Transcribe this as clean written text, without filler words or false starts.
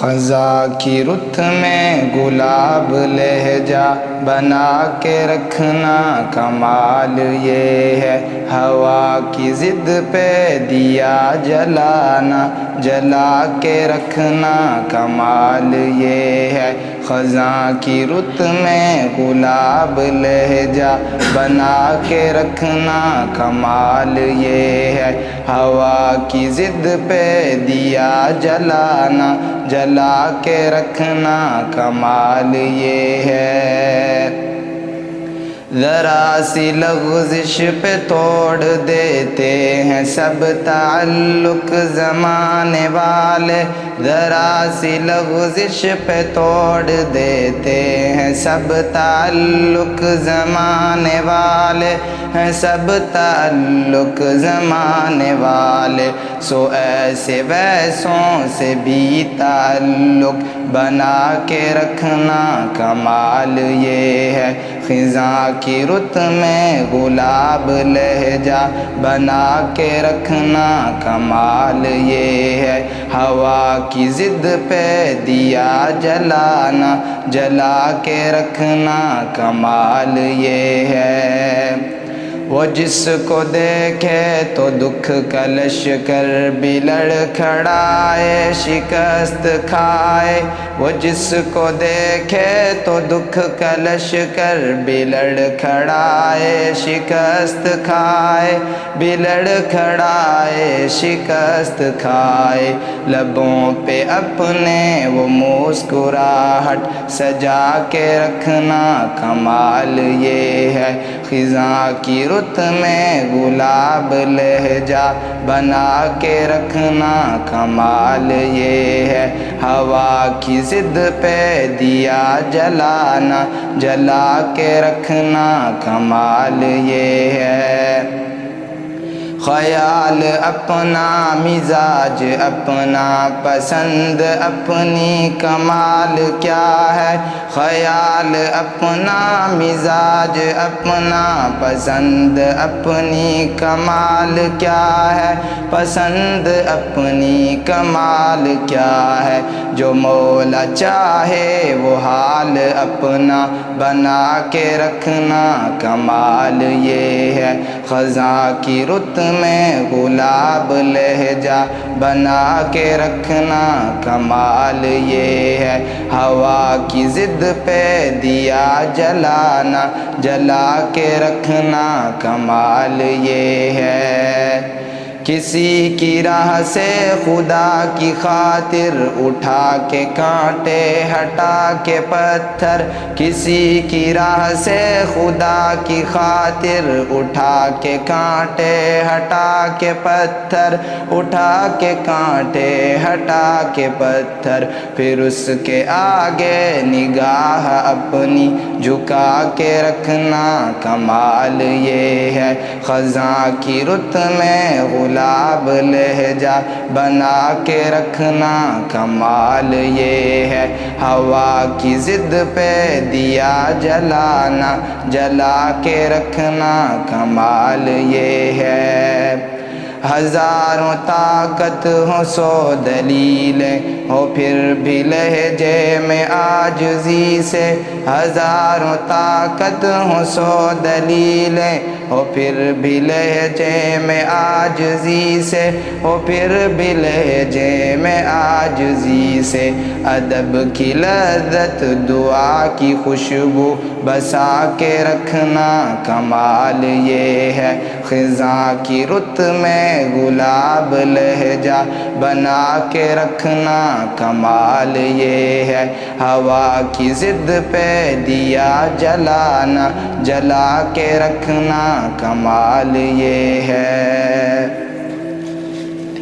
خزاں کی رت میں گلاب لہجہ بنا کے رکھنا کمال یہ ہے، ہوا کی ضد پہ دیا جلانا جلا کے رکھنا کمال یہ ہے۔ خزاں کی رت میں گلاب لہجہ بنا کے رکھنا کمال یہ ہے، ہوا کی ضد پہ دیا جلانا جلا کے رکھنا کمال یہ ہے۔ ذرا سی لغزش پہ توڑ دیتے ہیں سب تعلق زمانے والے، ذرا سی لغزش پہ توڑ دیتے ہیں سب تعلق زمانے والے، ہیں سب تعلق زمانے والے، سو ایسے ویسوں سے بھی تعلق بنا کے رکھنا کمال یہ ہے۔ خزاں کی رت میں گلاب لہجہ بنا کے رکھنا کمال یہ ہے، ہوا کی ضد پہ دیا جلانا جلا کے رکھنا کمال یہ ہے۔ وہ جس کو دیکھے تو دکھ کا لشکر بھی لڑکھڑائے شکست کھائے، وہ جس کو دیکھے تو دکھ کا لشکر بھی لڑکھڑائے شکست کھائے، بھی لڑکھڑائے شکست کھائے، لبوں پہ اپنے وہ مسکراہٹ سجا کے رکھنا کمال یہ ہے۔ خزاں کی رت میں گلاب لہجہ بنا کے رکھنا کمال یہ ہے، ہوا کی ضد پہ دیا جلانا جلا کے رکھنا کمال یہ ہے۔ خیال اپنا مزاج اپنا پسند اپنی کمال کیا ہے، خیال اپنا مزاج اپنا پسند اپنی کمال کیا ہے، پسند اپنی کمال کیا ہے، جو مولا چاہے وہ حال اپنا بنا کے رکھنا کمال یہ ہے۔ خزاں کی رت میں گلاب لہجہ بنا کے رکھنا کمال یہ ہے، ہوا کی ضد پہ دیا جلانا جلا کے رکھنا کمال یہ ہے۔ کسی کی راہ سے خدا کی خاطر اٹھا کے کانٹے ہٹا کے پتھر، کسی کی راہ سے خدا کی خاطر اٹھا کے کانٹے ہٹا کے پتھر، اٹھا کے کانٹے ہٹا کے پتھر، پھر اس کے آگے نگاہ اپنی جھکا کے رکھنا کمال یہ ہے۔ خزاں کی رت میں گلاب لہجہ بنا کے رکھنا کمال یہ ہے، ہوا کی ضد پہ دیا جلانا جلا کے رکھنا کمال یہ ہے۔ ہزاروں طاقت ہو سو دلیلیں ہو پھر بھی لہجے میں عاجزی سے، ہزاروں طاقت ہو سو دلیلیں ہو پھر بھی لہجے میں عاجزی سے، ہو پھر بھی لہجے میں عاجزی سے، ادب کی لذت دعا کی خوشبو بسا کے رکھنا کمال یہ ہے۔ خزاں کی رت میں گلاب لہجہ بنا کے رکھنا کمال یہ ہے، ہوا کی ضد پہ دیا جلانا جلا کے رکھنا کمال یہ ہے۔